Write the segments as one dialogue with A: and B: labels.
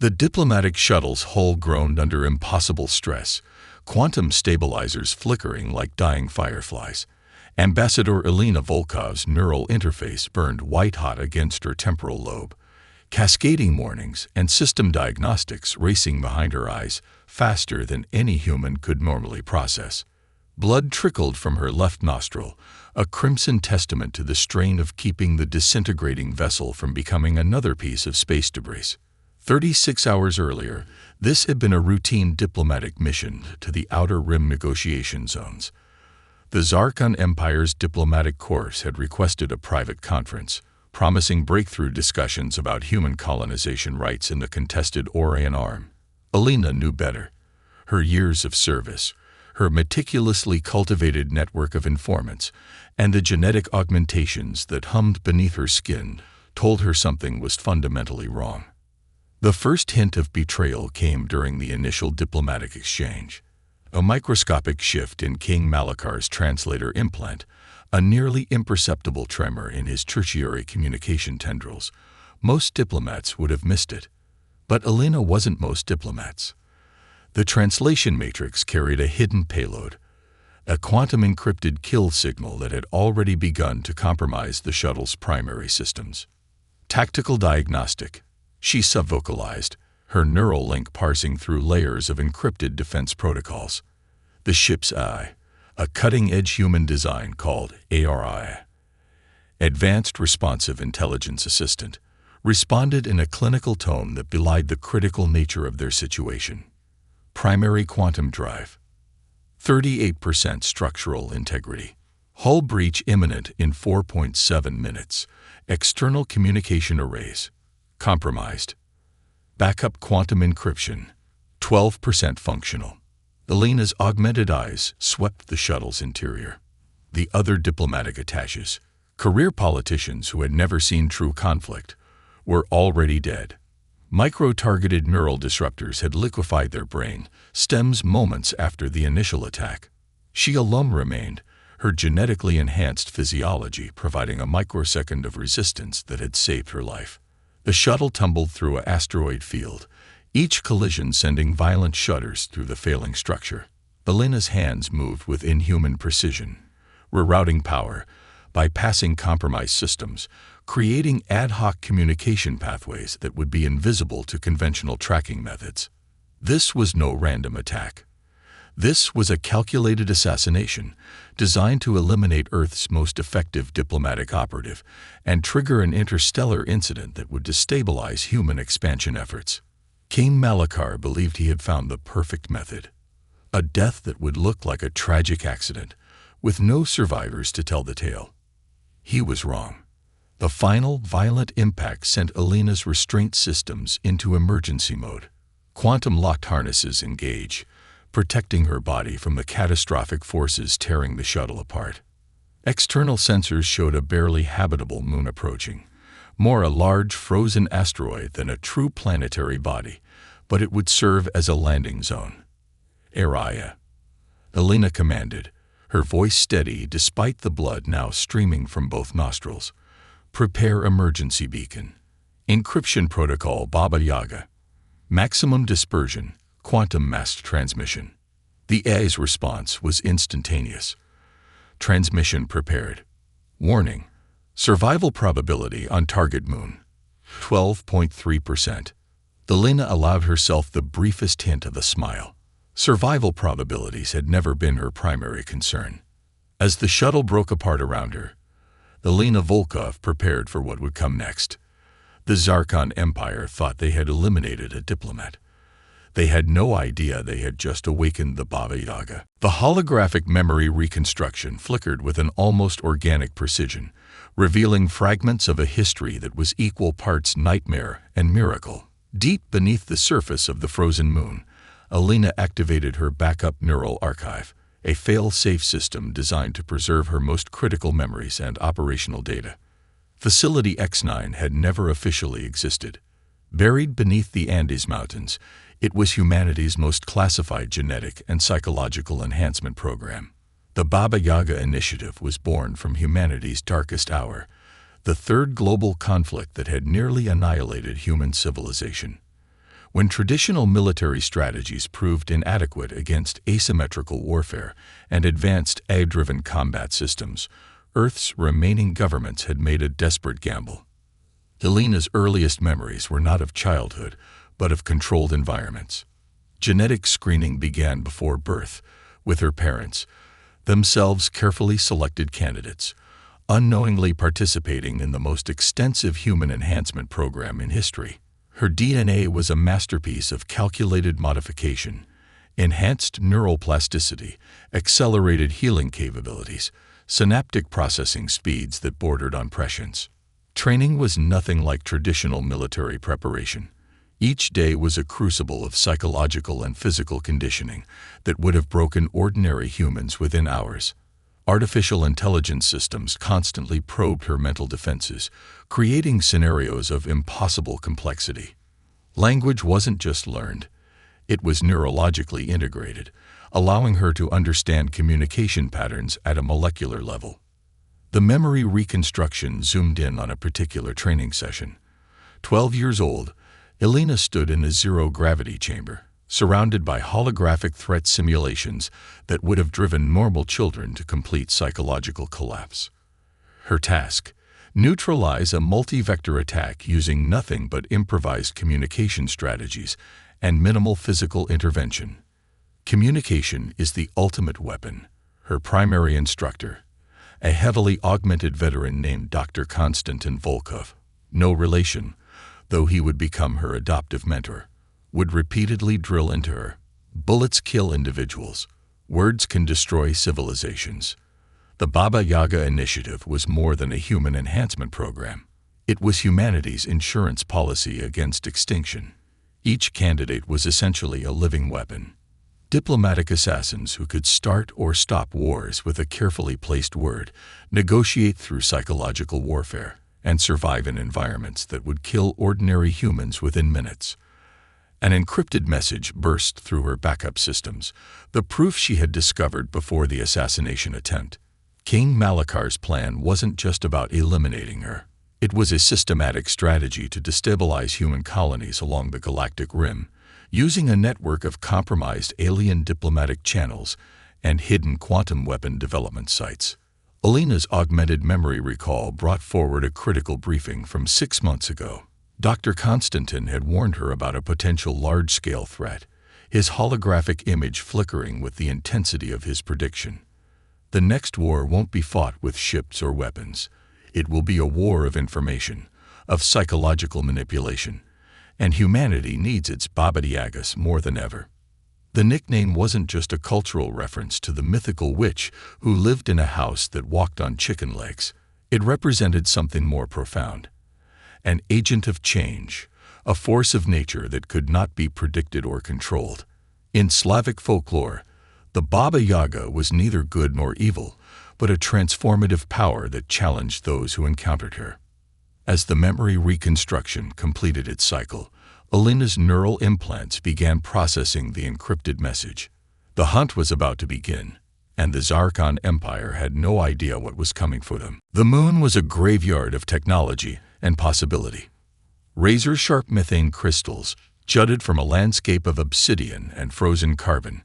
A: The diplomatic shuttle's hull groaned under impossible stress, quantum stabilizers flickering like dying fireflies. Ambassador Elena Volkov's neural interface burned white-hot against her temporal lobe. Cascading warnings and system diagnostics racing behind her eyes, faster than any human could normally process. Blood trickled from her left nostril, a crimson testament to the strain of keeping the disintegrating vessel from becoming another piece of space debris. 36 hours earlier, this had been a routine diplomatic mission to the Outer Rim negotiation zones. The Zarkon Empire's diplomatic corps had requested a private conference, promising breakthrough discussions about human colonization rights in the contested Orion Arm. Elena knew better. Her years of service, her meticulously cultivated network of informants, and the genetic augmentations that hummed beneath her skin told her something was fundamentally wrong. The first hint of betrayal came during the initial diplomatic exchange. A microscopic shift in King Malakar's translator implant, a nearly imperceptible tremor in his tertiary communication tendrils. Most diplomats would have missed it. But Elena wasn't most diplomats. The translation matrix carried a hidden payload, a quantum-encrypted kill signal that had already begun to compromise the shuttle's primary systems. Tactical diagnostic, she subvocalized, her neural link parsing through layers of encrypted defense protocols. The ship's eye, a cutting-edge human design called ARI, Advanced Responsive Intelligence Assistant, responded in a clinical tone that belied the critical nature of their situation. Primary quantum drive, 38% structural integrity. Hull breach imminent in 4.7 minutes. External communication arrays, compromised. Backup quantum encryption, 12% functional. Elena's augmented eyes swept the shuttle's interior. The other diplomatic attaches, career politicians who had never seen true conflict, were already dead. Micro-targeted neural disruptors had liquefied their brain stems moments after the initial attack. She alone remained, her genetically enhanced physiology providing a microsecond of resistance that had saved her life. The shuttle tumbled through an asteroid field, each collision sending violent shudders through the failing structure. Elena's hands moved with inhuman precision, rerouting power, bypassing compromised systems, creating ad hoc communication pathways that would be invisible to conventional tracking methods. This was no random attack. This was a calculated assassination designed to eliminate Earth's most effective diplomatic operative and trigger an interstellar incident that would destabilize human expansion efforts. King Malakar believed he had found the perfect method. A death that would look like a tragic accident, with no survivors to tell the tale. He was wrong. The final, violent impact sent Elena's restraint systems into emergency mode. Quantum-locked harnesses engage, protecting her body from the catastrophic forces tearing the shuttle apart. External sensors showed a barely habitable moon approaching, more a large frozen asteroid than a true planetary body, but it would serve as a landing zone. Araya, Elena commanded, her voice steady despite the blood now streaming from both nostrils. Prepare emergency beacon. Encryption protocol Baba Yaga. Maximum dispersion, quantum mass transmission. The AI's response was instantaneous. Transmission prepared. Warning. Survival probability on target moon, 12.3%. Elena allowed herself the briefest hint of a smile. Survival probabilities had never been her primary concern. As the shuttle broke apart around her, Elena Volkov prepared for what would come next. The Zarkon Empire thought they had eliminated a diplomat. They had no idea they had just awakened the Baba Yaga. The holographic memory reconstruction flickered with an almost organic precision, revealing fragments of a history that was equal parts nightmare and miracle. Deep beneath the surface of the frozen moon, Elena activated her backup neural archive, a fail-safe system designed to preserve her most critical memories and operational data. Facility X9 had never officially existed. Buried beneath the Andes Mountains, it was humanity's most classified genetic and psychological enhancement program. The Baba Yaga initiative was born from humanity's darkest hour, the third global conflict that had nearly annihilated human civilization. When traditional military strategies proved inadequate against asymmetrical warfare and advanced AI-driven combat systems, Earth's remaining governments had made a desperate gamble. Elena's earliest memories were not of childhood, but of controlled environments. Genetic screening began before birth, with her parents, themselves carefully selected candidates, unknowingly participating in the most extensive human enhancement program in history. Her DNA was a masterpiece of calculated modification, enhanced neural plasticity, accelerated healing capabilities, synaptic processing speeds that bordered on prescience. Training was nothing like traditional military preparation. Each day was a crucible of psychological and physical conditioning that would have broken ordinary humans within hours. Artificial intelligence systems constantly probed her mental defenses, creating scenarios of impossible complexity. Language wasn't just learned, it was neurologically integrated, allowing her to understand communication patterns at a molecular level. The memory reconstruction zoomed in on a particular training session. 12 years old, Elena stood in a zero-gravity chamber, surrounded by holographic threat simulations that would have driven normal children to complete psychological collapse. Her task: neutralize a multi-vector attack using nothing but improvised communication strategies and minimal physical intervention. Communication is the ultimate weapon. Her primary instructor, a heavily augmented veteran named Dr. Konstantin Volkov, no relation, though he would become her adoptive mentor, would repeatedly drill into her: bullets kill individuals, words can destroy civilizations. The Baba Yaga initiative was more than a human enhancement program. It was humanity's insurance policy against extinction. Each candidate was essentially a living weapon. Diplomatic assassins who could start or stop wars with a carefully placed word, negotiate through psychological warfare, and survive in environments that would kill ordinary humans within minutes. An encrypted message burst through her backup systems, the proof she had discovered before the assassination attempt. King Malakar's plan wasn't just about eliminating her. It was a systematic strategy to destabilize human colonies along the galactic rim, using a network of compromised alien diplomatic channels and hidden quantum weapon development sites. Elena's augmented memory recall brought forward a critical briefing from 6 months ago. Dr. Konstantin had warned her about a potential large-scale threat, his holographic image flickering with the intensity of his prediction. The next war won't be fought with ships or weapons. It will be a war of information, of psychological manipulation, and humanity needs its Baba Yagas more than ever. The nickname wasn't just a cultural reference to the mythical witch who lived in a house that walked on chicken legs. It represented something more profound: an agent of change, a force of nature that could not be predicted or controlled. In Slavic folklore, the Baba Yaga was neither good nor evil, but a transformative power that challenged those who encountered her. As the memory reconstruction completed its cycle, Elena's neural implants began processing the encrypted message. The hunt was about to begin, and the Zarkon Empire had no idea what was coming for them. The moon was a graveyard of technology and possibility. Razor-sharp methane crystals jutted from a landscape of obsidian and frozen carbon,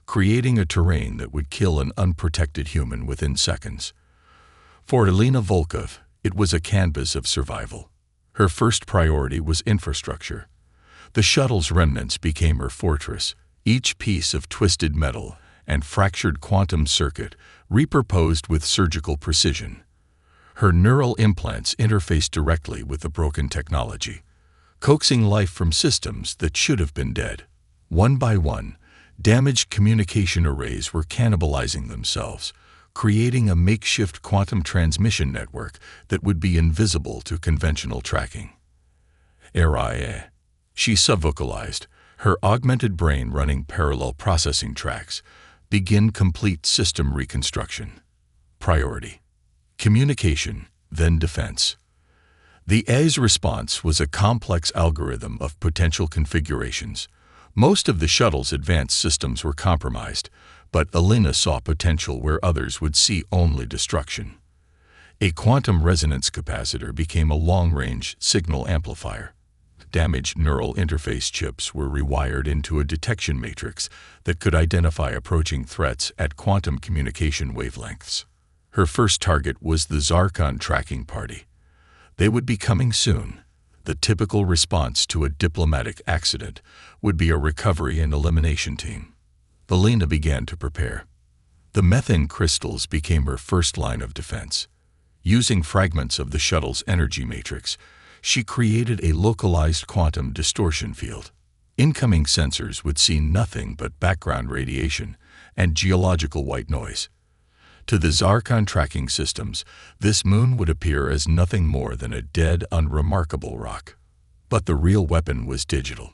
A: creating a terrain that would kill an unprotected human within seconds. For Elena Volkov, it was a canvas of survival. Her first priority was infrastructure. The shuttle's remnants became her fortress, each piece of twisted metal and fractured quantum circuit repurposed with surgical precision. Her neural implants interfaced directly with the broken technology, coaxing life from systems that should have been dead. One by one, damaged communication arrays were cannibalizing themselves, creating a makeshift quantum transmission network that would be invisible to conventional tracking. "Eria," she subvocalized, her augmented brain running parallel processing tracks. "Begin complete system reconstruction. Priority: communication, then defense." The AI's response was a complex algorithm of potential configurations. Most of the shuttle's advanced systems were compromised, but Elena saw potential where others would see only destruction. A quantum resonance capacitor became a long-range signal amplifier. Damaged neural interface chips were rewired into a detection matrix that could identify approaching threats at quantum communication wavelengths. Her first target was the Zarkon tracking party. They would be coming soon. The typical response to a diplomatic accident would be a recovery and elimination team. Alina began to prepare. The methane crystals became her first line of defense. Using fragments of the shuttle's energy matrix, she created a localized quantum distortion field. Incoming sensors would see nothing but background radiation and geological white noise. To the Zarkon tracking systems, this moon would appear as nothing more than a dead, unremarkable rock. But the real weapon was digital.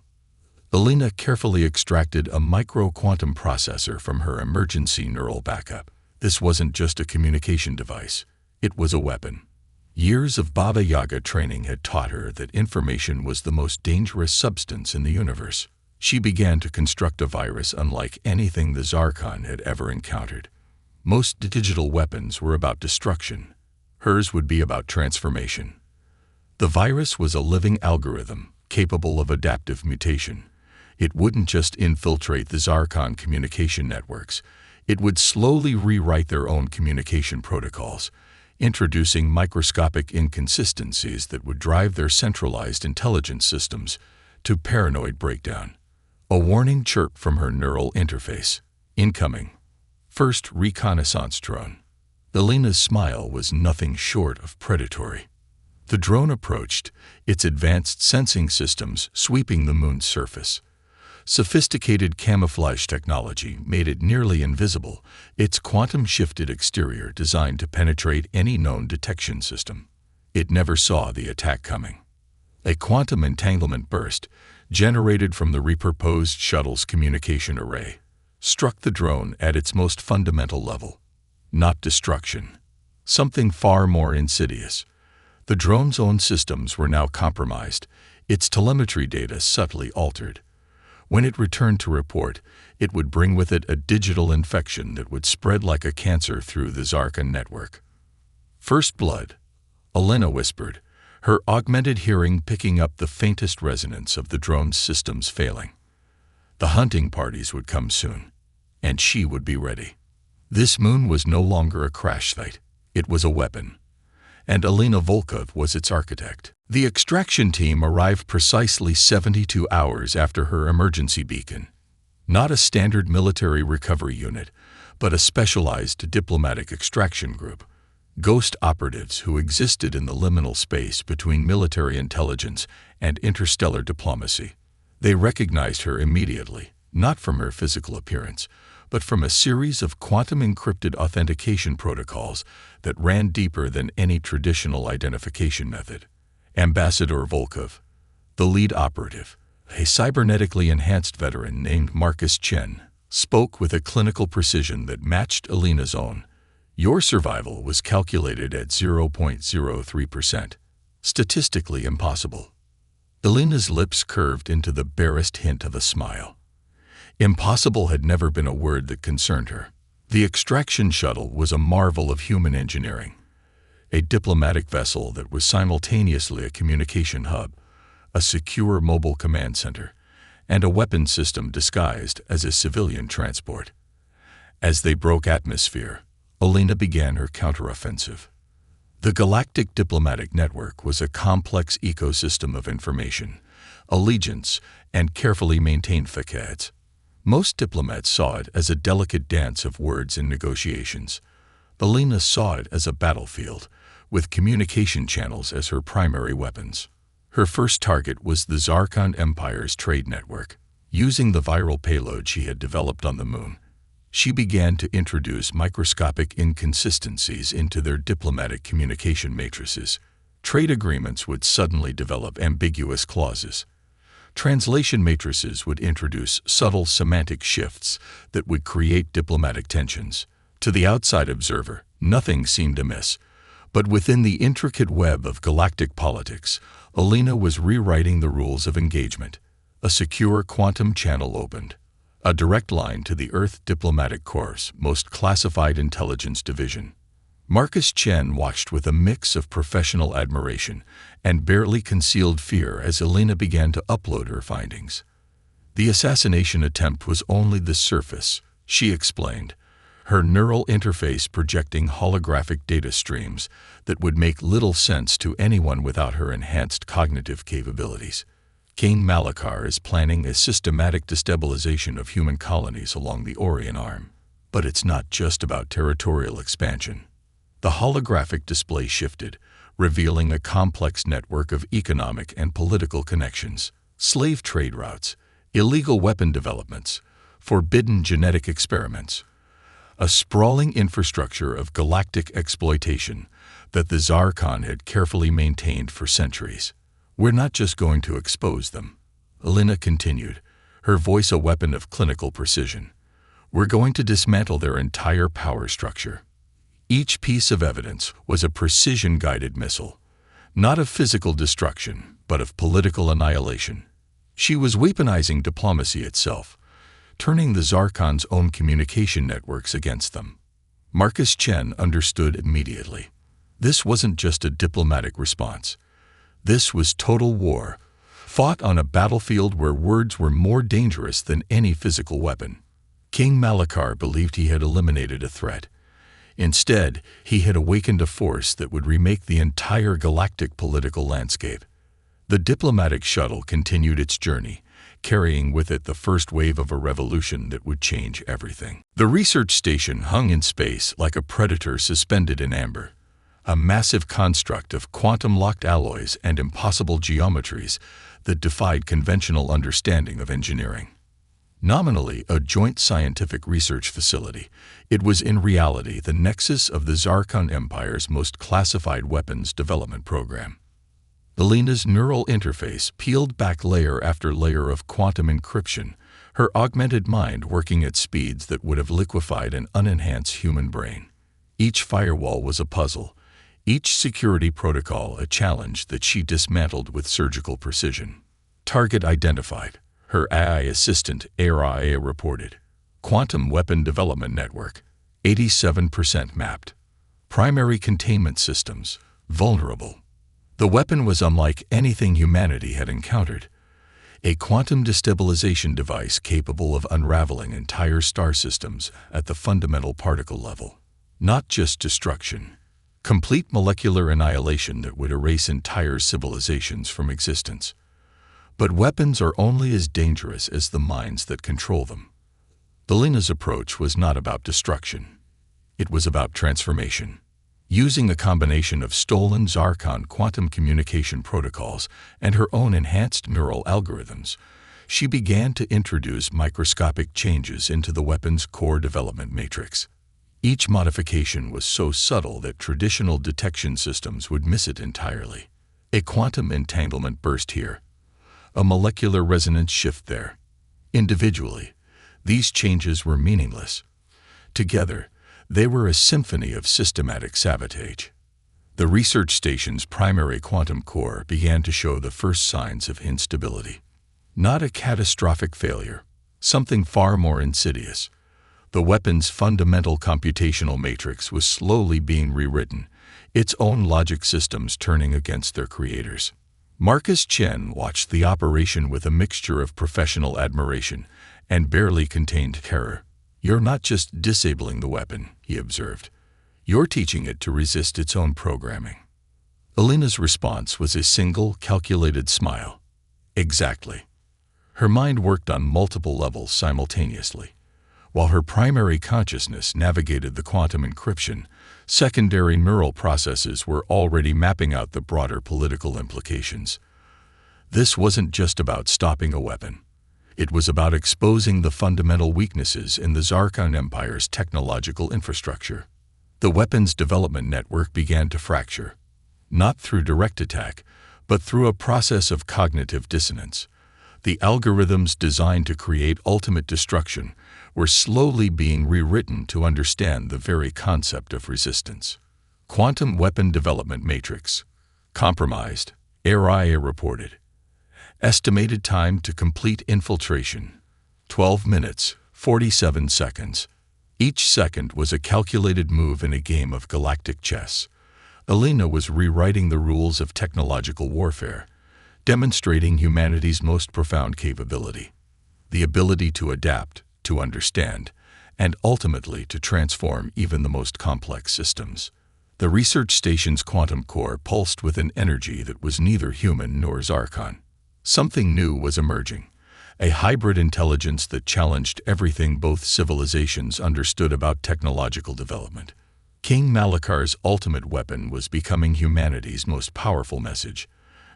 A: Alina carefully extracted a micro-quantum processor from her emergency neural backup. This wasn't just a communication device. It was a weapon. Years of Baba Yaga training had taught her that information was the most dangerous substance in the universe. She began to construct a virus unlike anything the Zarkon had ever encountered. Most digital weapons were about destruction. Hers would be about transformation. The virus was a living algorithm, capable of adaptive mutation. It wouldn't just infiltrate the Zarkon communication networks. It would slowly rewrite their own communication protocols, introducing microscopic inconsistencies that would drive their centralized intelligence systems to paranoid breakdown. A warning chirp from her neural interface. Incoming. First reconnaissance drone. Alina's smile was nothing short of predatory. The drone approached, its advanced sensing systems sweeping the moon's surface. Sophisticated camouflage technology made it nearly invisible, its quantum-shifted exterior designed to penetrate any known detection system. It never saw the attack coming. A quantum entanglement burst, generated from the repurposed shuttle's communication array, struck the drone at its most fundamental level. Not destruction. Something far more insidious. The drone's own systems were now compromised, its telemetry data subtly altered. When it returned to report, it would bring with it a digital infection that would spread like a cancer through the Zarkon network. First blood, Alina whispered, her augmented hearing picking up the faintest resonance of the drone's systems failing. The hunting parties would come soon, and she would be ready. This moon was no longer a crash site. It was a weapon. And Alina Volkov was its architect. The extraction team arrived precisely 72 hours after her emergency beacon. Not a standard military recovery unit, but a specialized diplomatic extraction group. Ghost operatives who existed in the liminal space between military intelligence and interstellar diplomacy. They recognized her immediately, not from her physical appearance, but from a series of quantum-encrypted authentication protocols that ran deeper than any traditional identification method. Ambassador Volkov, the lead operative, a cybernetically enhanced veteran named Marcus Chen, spoke with a clinical precision that matched Alina's own. Your survival was calculated at 0.03%. Statistically impossible. Alina's lips curved into the barest hint of a smile. Impossible had never been a word that concerned her. The extraction shuttle was a marvel of human engineering. A diplomatic vessel that was simultaneously a communication hub, a secure mobile command center, and a weapons system disguised as a civilian transport. As they broke atmosphere, Alina began her counteroffensive. The Galactic diplomatic network was a complex ecosystem of information, allegiance, and carefully maintained facades. Most diplomats saw it as a delicate dance of words and negotiations. Alina saw it as a battlefield, with communication channels as her primary weapons. Her first target was the Zarkon Empire's trade network. Using the viral payload she had developed on the moon, she began to introduce microscopic inconsistencies into their diplomatic communication matrices. Trade agreements would suddenly develop ambiguous clauses. Translation matrices would introduce subtle semantic shifts that would create diplomatic tensions. To the outside observer, nothing seemed amiss, but within the intricate web of galactic politics, Alina was rewriting the rules of engagement. A secure quantum channel opened, a direct line to the Earth Diplomatic Corps' most classified intelligence division. Marcus Chen watched with a mix of professional admiration and barely concealed fear as Elena began to upload her findings. The assassination attempt was only the surface, she explained, her neural interface projecting holographic data streams that would make little sense to anyone without her enhanced cognitive capabilities. King Malachar is planning a systematic destabilization of human colonies along the Orion Arm. But it's not just about territorial expansion. The holographic display shifted, revealing a complex network of economic and political connections, slave trade routes, illegal weapon developments, forbidden genetic experiments, a sprawling infrastructure of galactic exploitation that the Zarkon had carefully maintained for centuries. We're not just going to expose them, Elena continued, her voice a weapon of clinical precision. We're going to dismantle their entire power structure. Each piece of evidence was a precision-guided missile, not of physical destruction, but of political annihilation. She was weaponizing diplomacy itself, turning the Zarkon's own communication networks against them. Marcus Chen understood immediately. This wasn't just a diplomatic response. This was total war, fought on a battlefield where words were more dangerous than any physical weapon. King Malachar believed he had eliminated a threat. Instead, he had awakened a force that would remake the entire galactic political landscape. The diplomatic shuttle continued its journey, carrying with it the first wave of a revolution that would change everything. The research station hung in space like a predator suspended in amber, a massive construct of quantum-locked alloys and impossible geometries that defied conventional understanding of engineering. Nominally a joint scientific research facility, it was in reality the nexus of the Zarkon Empire's most classified weapons development program. Elena's neural interface peeled back layer after layer of quantum encryption, her augmented mind working at speeds that would have liquefied an unenhanced human brain. Each firewall was a puzzle, each security protocol a challenge that she dismantled with surgical precision. Target identified. Her AI assistant, AI reported. Quantum Weapon Development Network, 87% mapped. Primary containment systems, vulnerable. The weapon was unlike anything humanity had encountered. A quantum destabilization device capable of unraveling entire star systems at the fundamental particle level. Not just destruction. Complete molecular annihilation that would erase entire civilizations from existence. But weapons are only as dangerous as the minds that control them. Elena's approach was not about destruction. It was about transformation. Using a combination of stolen Zarkon quantum communication protocols and her own enhanced neural algorithms, she began to introduce microscopic changes into the weapon's core development matrix. Each modification was so subtle that traditional detection systems would miss it entirely. A quantum entanglement burst here. A molecular resonance shift there. Individually, these changes were meaningless. Together, they were a symphony of systematic sabotage. The research station's primary quantum core began to show the first signs of instability. Not a catastrophic failure, something far more insidious. The weapon's fundamental computational matrix was slowly being rewritten, its own logic systems turning against their creators. Marcus Chen watched the operation with a mixture of professional admiration and barely contained terror. You're not just disabling the weapon, he observed. You're teaching it to resist its own programming. Elena's response was a single, calculated smile. Exactly. Her mind worked on multiple levels simultaneously. While her primary consciousness navigated the quantum encryption, secondary neural processes were already mapping out the broader political implications. This wasn't just about stopping a weapon. It was about exposing the fundamental weaknesses in the Zarkon Empire's technological infrastructure. The weapons development network began to fracture, not through direct attack, but through a process of cognitive dissonance. The algorithms designed to create ultimate destruction were slowly being rewritten to understand the very concept of resistance. Quantum Weapon Development Matrix. Compromised, AI reported. Estimated time to complete infiltration, 12 minutes, 47 seconds. Each second was a calculated move in a game of galactic chess. Alina was rewriting the rules of technological warfare, demonstrating humanity's most profound capability, the ability to adapt, to understand, and ultimately to transform even the most complex systems. The research station's quantum core pulsed with an energy that was neither human nor Zarkon. Something new was emerging, a hybrid intelligence that challenged everything both civilizations understood about technological development. King Malakar's ultimate weapon was becoming humanity's most powerful message.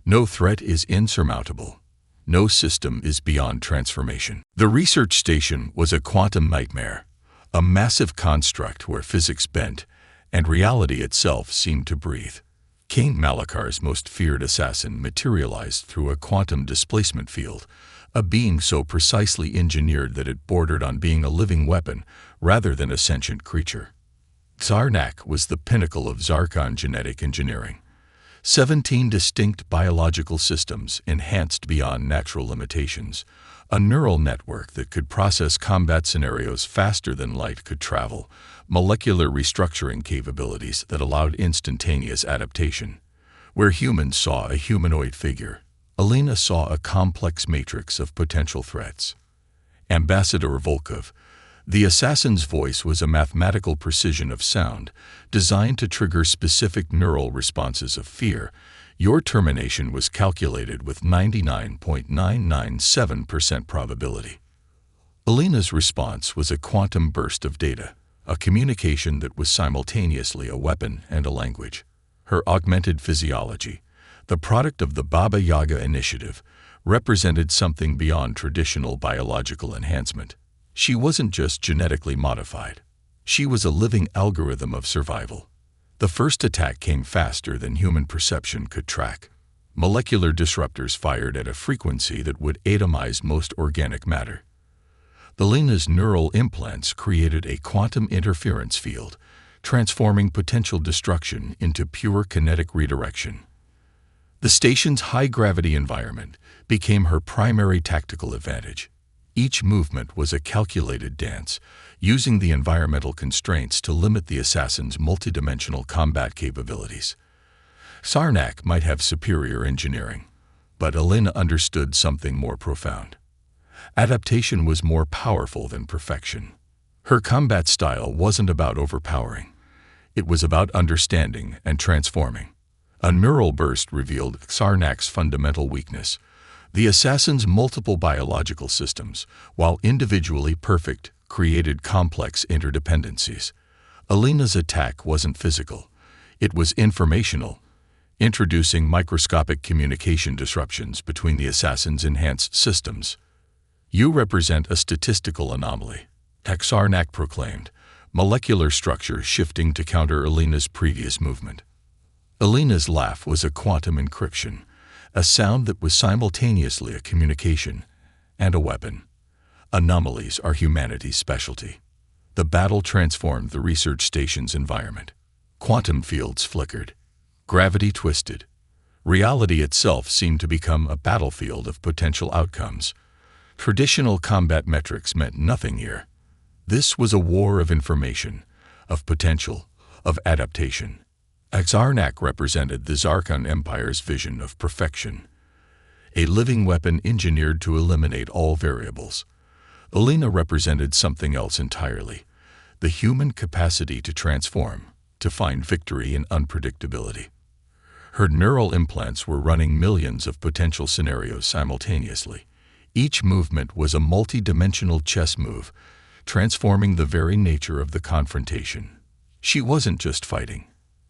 A: No threat is insurmountable. No system is beyond transformation. The research station was a quantum nightmare, a massive construct where physics bent and reality itself seemed to breathe. King Malakar's most feared assassin materialized through a quantum displacement field, a being so precisely engineered that it bordered on being a living weapon rather than a sentient creature. Zarnak was the pinnacle of Zarkon genetic engineering. 17 distinct biological systems enhanced beyond natural limitations, a neural network that could process combat scenarios faster than light could travel, molecular restructuring capabilities that allowed instantaneous adaptation. Where humans saw a humanoid figure, Alina saw a complex matrix of potential threats. Ambassador Volkov, the assassin's voice was a mathematical precision of sound, designed to trigger specific neural responses of fear. Your termination was calculated with 99.997% probability. Alina's response was a quantum burst of data, a communication that was simultaneously a weapon and a language. Her augmented physiology, the product of the Baba Yaga initiative, represented something beyond traditional biological enhancement. She wasn't just genetically modified. She was a living algorithm of survival. The first attack came faster than human perception could track. Molecular disruptors fired at a frequency that would atomize most organic matter. Alina's neural implants created a quantum interference field, transforming potential destruction into pure kinetic redirection. The station's high-gravity environment became her primary tactical advantage. Each movement was a calculated dance, using the environmental constraints to limit the assassin's multidimensional combat capabilities. Zarnak might have superior engineering, but Alina understood something more profound. Adaptation was more powerful than perfection. Her combat style wasn't about overpowering. It was about understanding and transforming. A neural burst revealed Zarnak's fundamental weakness. The assassin's multiple biological systems, while individually perfect, created complex interdependencies. Alina's attack wasn't physical. It was informational, introducing microscopic communication disruptions between the assassin's enhanced systems. You represent a statistical anomaly, Zarnak proclaimed, molecular structure shifting to counter Alina's previous movement. Alina's laugh was a quantum encryption, a sound that was simultaneously a communication and a weapon. Anomalies are humanity's specialty. The battle transformed the research station's environment. Quantum fields flickered. Gravity twisted. Reality itself seemed to become a battlefield of potential outcomes. Traditional combat metrics meant nothing here. This was a war of information, of potential, of adaptation. Zarnak represented the Zarkon Empire's vision of perfection, a living weapon engineered to eliminate all variables. Alina represented something else entirely, the human capacity to transform, to find victory in unpredictability. Her neural implants were running millions of potential scenarios simultaneously. Each movement was a multi-dimensional chess move, transforming the very nature of the confrontation. She wasn't just fighting.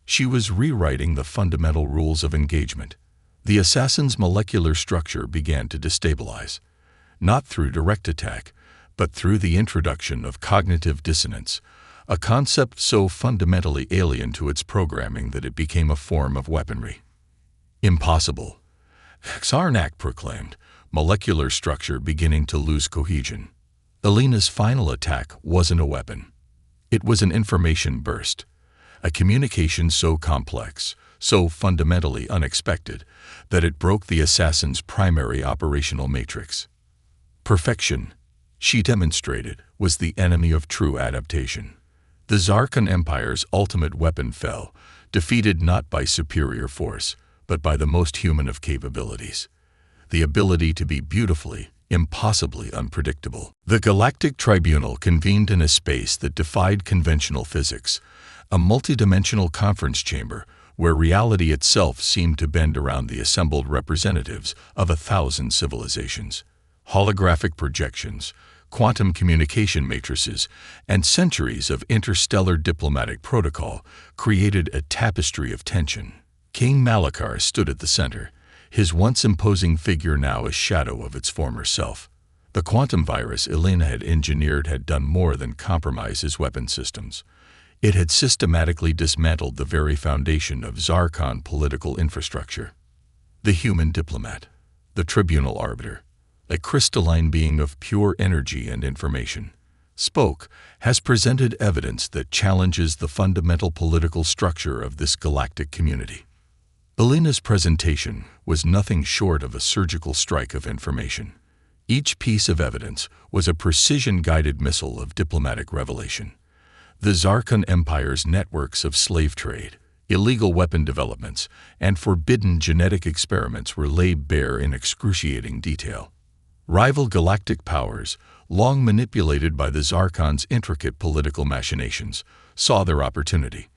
A: She was rewriting the fundamental rules of engagement. The assassin's molecular structure began to destabilize, not through direct attack, but through the introduction of cognitive dissonance, a concept so fundamentally alien to its programming that it became a form of weaponry. Impossible, Zarnak proclaimed, molecular structure beginning to lose cohesion. Alina's final attack wasn't a weapon. It was an information burst, a communication so complex, so fundamentally unexpected, that it broke the assassin's primary operational matrix. Perfection, she demonstrated, was the enemy of true adaptation. The Zarkon Empire's ultimate weapon fell, defeated not by superior force, but by the most human of capabilities: the ability to be beautifully, impossibly unpredictable. The Galactic Tribunal convened in a space that defied conventional physics, a multidimensional conference chamber where reality itself seemed to bend around the assembled representatives of 1,000 civilizations. Holographic projections, quantum communication matrices, and centuries of interstellar diplomatic protocol created a tapestry of tension. King Malachar stood at the center, his once imposing figure now a shadow of its former self. The quantum virus Elena had engineered had done more than compromise his weapon systems. It had systematically dismantled the very foundation of Zarkon political infrastructure. The human diplomat, the tribunal arbiter, a crystalline being of pure energy and information, has presented evidence that challenges the fundamental political structure of this galactic community. Elena's presentation was nothing short of a surgical strike of information. Each piece of evidence was a precision-guided missile of diplomatic revelation. The Zarkon Empire's networks of slave trade, illegal weapon developments, and forbidden genetic experiments were laid bare in excruciating detail. Rival galactic powers, long manipulated by the Zarkon's intricate political machinations, saw their opportunity.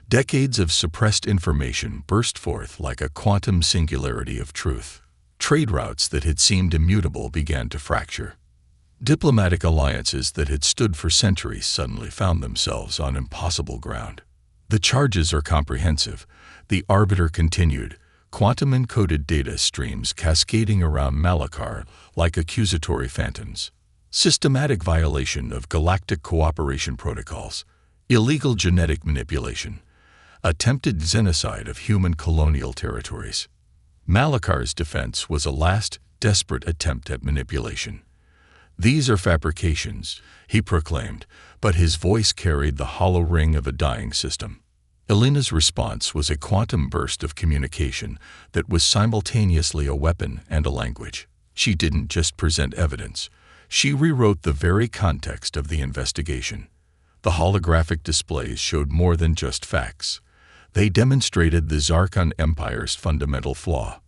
A: Decades of suppressed information burst forth like a quantum singularity of truth. Trade routes that had seemed immutable began to fracture. Diplomatic alliances that had stood for centuries suddenly found themselves on impossible ground. The charges are comprehensive, the arbiter continued, quantum-encoded data streams cascading around Malachar like accusatory phantoms. Systematic violation of galactic cooperation protocols, illegal genetic manipulation, attempted genocide of human colonial territories. Malachar's defense was a last, desperate attempt at manipulation. "These are fabrications," he proclaimed, but his voice carried the hollow ring of a dying system. Elena's response was a quantum burst of communication that was simultaneously a weapon and a language. She didn't just present evidence. She rewrote the very context of the investigation. The holographic displays showed more than just facts. They demonstrated the Zarkon Empire's fundamental flaw: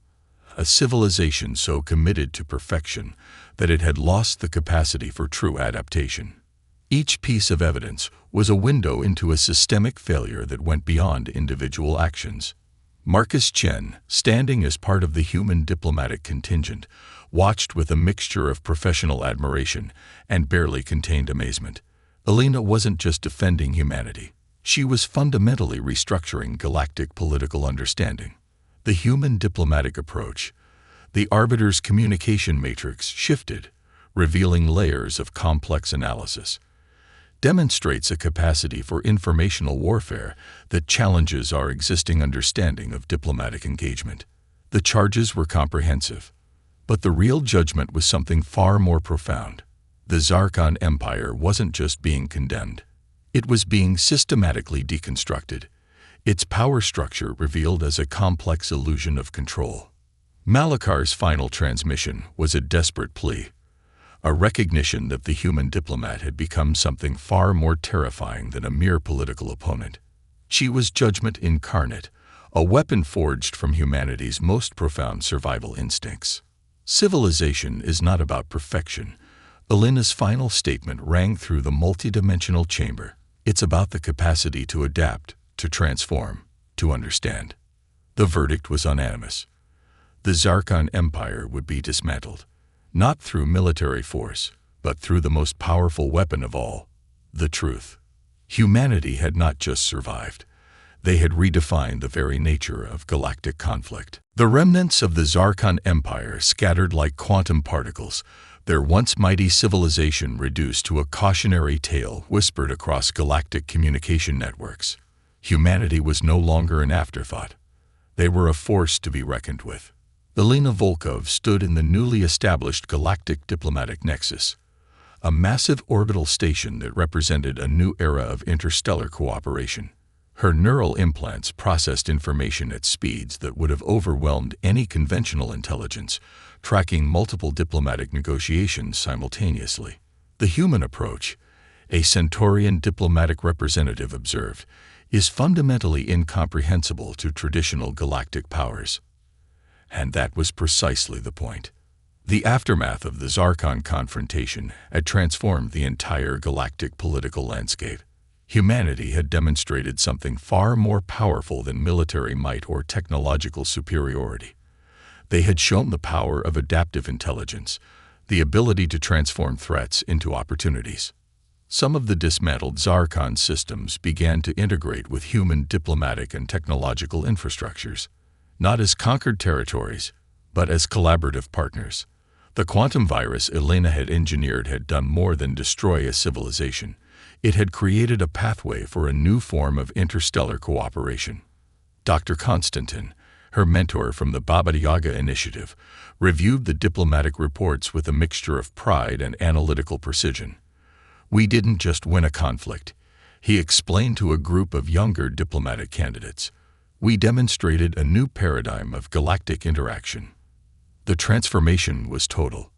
A: a civilization so committed to perfection that it had lost the capacity for true adaptation. Each piece of evidence was a window into a systemic failure that went beyond individual actions. Marcus Chen, standing as part of the human diplomatic contingent, watched with a mixture of professional admiration and barely contained amazement. Elena wasn't just defending humanity. She was fundamentally restructuring galactic political understanding. The human diplomatic approach, the arbiter's communication matrix shifted, revealing layers of complex analysis. Demonstrates a capacity for informational warfare that challenges our existing understanding of diplomatic engagement. The charges were comprehensive, but the real judgment was something far more profound. The Zarkon Empire wasn't just being condemned. It was being systematically deconstructed, its power structure revealed as a complex illusion of control. Malachar's final transmission was a desperate plea, a recognition that the human diplomat had become something far more terrifying than a mere political opponent. She was judgment incarnate, a weapon forged from humanity's most profound survival instincts. Civilization is not about perfection. Elena's final statement rang through the multidimensional chamber. It's about the capacity to adapt, to transform, to understand. The verdict was unanimous. The Zarkon Empire would be dismantled, not through military force, but through the most powerful weapon of all, the truth. Humanity had not just survived. They had redefined the very nature of galactic conflict. The remnants of the Zarkon Empire scattered like quantum particles, their once mighty civilization reduced to a cautionary tale whispered across galactic communication networks. Humanity was no longer an afterthought. They were a force to be reckoned with. Elena Volkov stood in the newly established galactic diplomatic nexus, a massive orbital station that represented a new era of interstellar cooperation. Her neural implants processed information at speeds that would have overwhelmed any conventional intelligence, tracking multiple diplomatic negotiations simultaneously. The human approach, a Centaurian diplomatic representative observed, is fundamentally incomprehensible to traditional galactic powers. And that was precisely the point. The aftermath of the Zarkon confrontation had transformed the entire galactic political landscape. Humanity had demonstrated something far more powerful than military might or technological superiority. They had shown the power of adaptive intelligence, the ability to transform threats into opportunities. Some of the dismantled Zarkon systems began to integrate with human diplomatic and technological infrastructures, not as conquered territories, but as collaborative partners. The quantum virus Elena had engineered had done more than destroy a civilization. It had created a pathway for a new form of interstellar cooperation. Dr. Konstantin, her mentor from the Baba Yaga initiative, reviewed the diplomatic reports with a mixture of pride and analytical precision. "We didn't just win a conflict," he explained to a group of younger diplomatic candidates. "We demonstrated a new paradigm of galactic interaction." The transformation was total.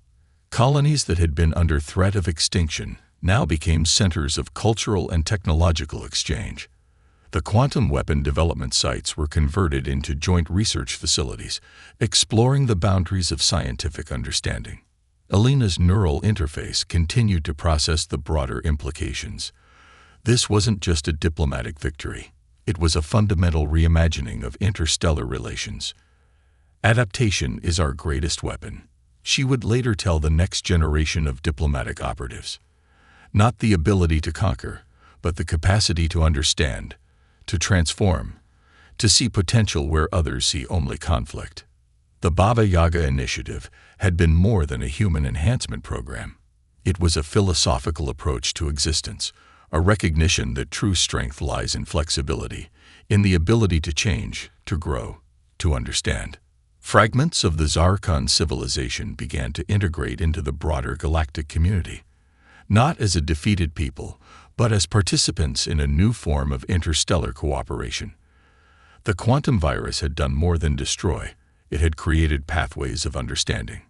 A: Colonies that had been under threat of extinction now became centers of cultural and technological exchange. The quantum weapon development sites were converted into joint research facilities, exploring the boundaries of scientific understanding. Elena's neural interface continued to process the broader implications. This wasn't just a diplomatic victory. It was a fundamental reimagining of interstellar relations. "Adaptation is our greatest weapon," she would later tell the next generation of diplomatic operatives. Not the ability to conquer, but the capacity to understand, to transform, to see potential where others see only conflict. The Baba Yaga initiative had been more than a human enhancement program. It was a philosophical approach to existence, a recognition that true strength lies in flexibility, in the ability to change, to grow, to understand. Fragments of the Zarkon civilization began to integrate into the broader galactic community, not as a defeated people, but as participants in a new form of interstellar cooperation. The quantum virus had done more than destroy. It had created pathways of understanding.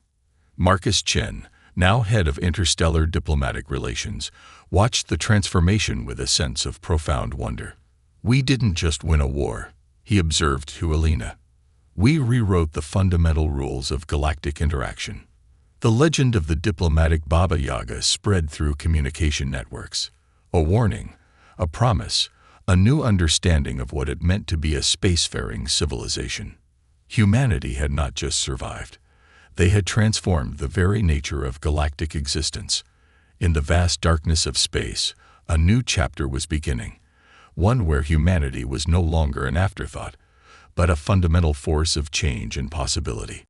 A: Marcus Chen, now head of interstellar diplomatic relations, watched the transformation with a sense of profound wonder. "We didn't just win a war," he observed to Elena. "We rewrote the fundamental rules of galactic interaction." The legend of the diplomatic Baba Yaga spread through communication networks. A warning, a promise, a new understanding of what it meant to be a spacefaring civilization. Humanity had not just survived. They had transformed the very nature of galactic existence. In the vast darkness of space, a new chapter was beginning, one where humanity was no longer an afterthought, but a fundamental force of change and possibility.